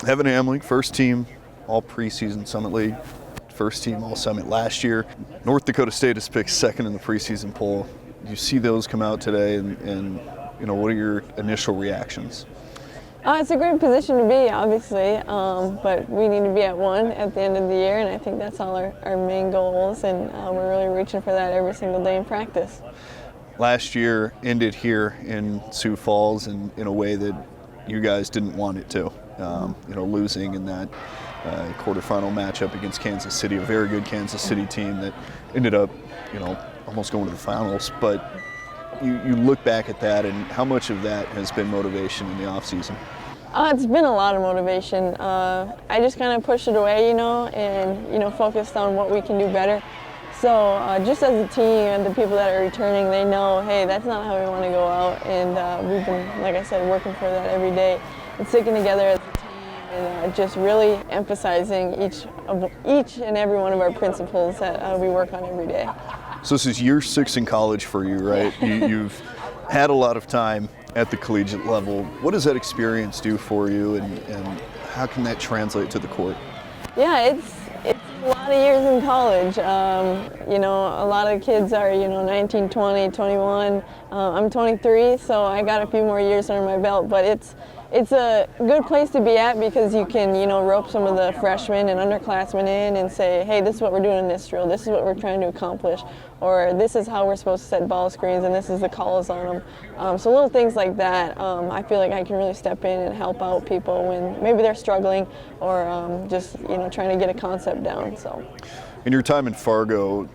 Evan Hamling, first team all preseason Summit League, first team all Summit last year. North Dakota State is picked second in the preseason poll. You see those come out today, and what are your initial reactions? It's a great position to be, obviously, but we need to be at 1 at the end of the year, and I think that's all our main goals, and we're really reaching for that every single day in practice. Last year ended here in Sioux Falls in a way that you guys didn't want it to. Losing in that quarterfinal matchup against Kansas City, a very good Kansas City team that ended up, almost going to the finals. But you look back at that, and how much of that has been motivation in the offseason? It's been a lot of motivation. I just kind of pushed it away, and focused on what we can do better. So just as a team and the people that are returning, they know, hey, that's not how we want to go out. And we've been, like I said, working for that every day and sticking together as a team and just really emphasizing each and every one of our principles that we work on every day. So this is year 6 in college for you, right? You've had a lot of time at the collegiate level. What does that experience do for you, and how can that translate to the court? Yeah, it's a lot of years in college. A lot of kids are, 19, 20, 21. I'm 23, so I got a few more years under my belt, but it's a good place to be at because you can, rope some of the freshmen and underclassmen in and say, hey, this is what we're doing in this drill, this is what we're trying to accomplish, or this is how we're supposed to set ball screens, and this is the calls on them. So little things like that, I feel like I can really step in and help out people when maybe they're struggling or just, trying to get a concept down. So, in your time in Fargo,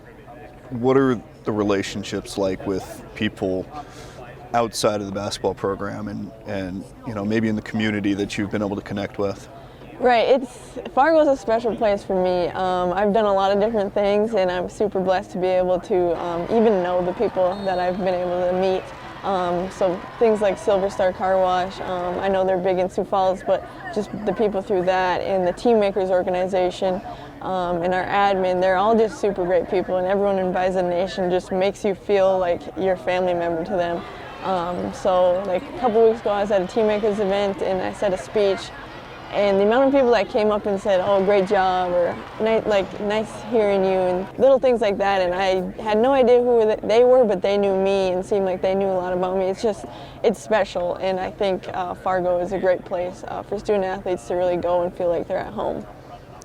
what are the relationships like with people outside of the basketball program and maybe in the community that you've been able to connect with? Right, Fargo's a special place for me. I've done a lot of different things, and I'm super blessed to be able to even know the people that I've been able to meet. So things like Silver Star Car Wash, I know they're big in Sioux Falls, but just the people through that and the Team Makers organization and our admin, they're all just super great people, and everyone in Bison Nation just makes you feel like you're a family member to them. So like a couple weeks ago I was at a Team Makers event and I said a speech, and the amount of people that came up and said, oh, great job, or nice hearing you, and little things like that, and I had no idea who they were, but they knew me and seemed like they knew a lot about me. It's special, and I think Fargo is a great place for student athletes to really go and feel like they're at home.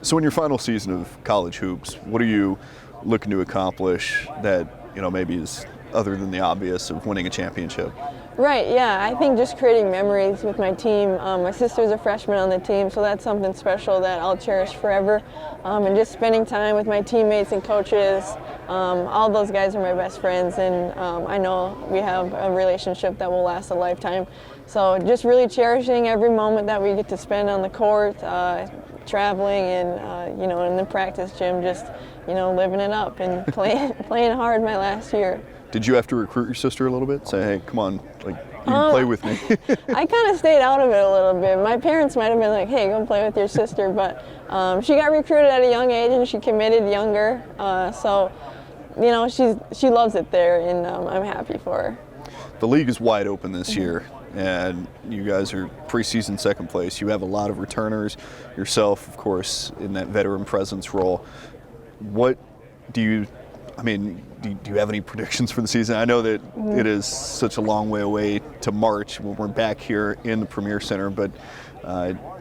So in your final season of college hoops, what are you looking to accomplish that maybe is other than the obvious of winning a championship? Right, yeah, I think just creating memories with my team. My sister's a freshman on the team, so that's something special that I'll cherish forever. And just spending time with my teammates and coaches. All those guys are my best friends, and I know we have a relationship that will last a lifetime. So just really cherishing every moment that we get to spend on the court, traveling and in the practice gym, just living it up and playing hard my last year. Did you have to recruit your sister a little bit? Say, hey, come on, you can play with me. I kind of stayed out of it a little bit. My parents might have been like, hey, go play with your sister, but she got recruited at a young age and she committed younger. So, she loves it there, and I'm happy for her. The league is wide open this year, and you guys are preseason second place. You have a lot of returners, yourself, of course, in that veteran presence role. What do you have any predictions for the season? I know that it is such a long way away to March when we're back here in the Premier Center, but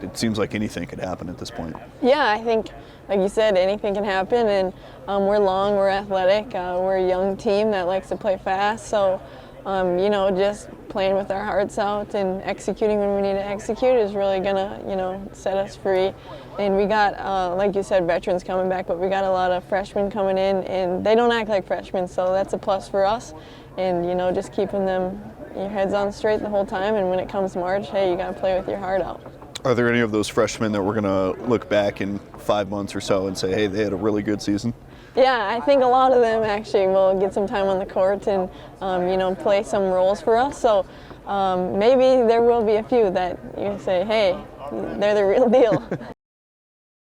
it seems like anything could happen at this point. Yeah, I think, like you said, anything can happen, and we're long, we're athletic, we're a young team that likes to play fast, so just playing with our hearts out and executing when we need to execute is really gonna, set us free. And we got, like you said, veterans coming back, but we got a lot of freshmen coming in, and they don't act like freshmen, so that's a plus for us. And, just keeping your heads on straight the whole time, and when it comes March, hey, you gotta play with your heart out. Are there any of those freshmen that we're gonna look back in 5 months or so and say, hey, they had a really good season? Yeah, I think a lot of them actually will get some time on the court and, play some roles for us. So maybe there will be a few that you say, hey, they're the real deal.